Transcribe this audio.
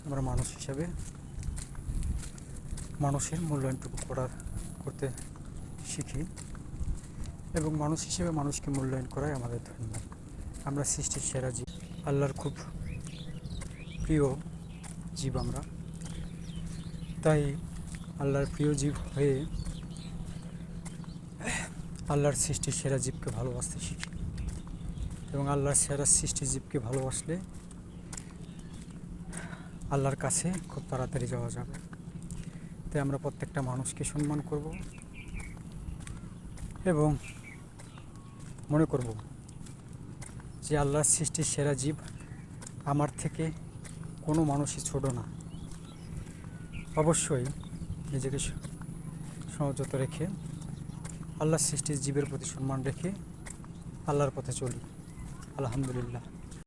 আমরা মানুষ হিসাবে মানুষের মূল্যায়নটুকু করতে শিখি এবং মানুষ হিসেবে মানুষকে মূল্যায়ন করাই আমাদের ধর্ম। আমরা সৃষ্টির সেরা জীব, আল্লাহর খুব প্রিয় জীব আমরা। তাই আল্লাহর প্রিয় জীব হয়ে আল্লাহর সৃষ্টির সেরা জীবকে ভালোবাসতে শিখি এবং আল্লাহর সেরা সৃষ্টির জীবকে ভালোবাসলে আল্লাহর কাছে খুব তাড়াতাড়ি যাওয়া যাবে। তাই আমরা প্রত্যেকটা মানুষকে সম্মান করব এবং মনে করব যে আল্লাহর সৃষ্টির সেরা জীব আমার থেকে কোনো মানুষই ছোট না। অবশ্যই নিজেকে সংযত রেখে আল্লাহর সৃষ্টির জীবের প্রতি সম্মান রেখে আল্লাহর পথে চলি। আলহামদুলিল্লাহ।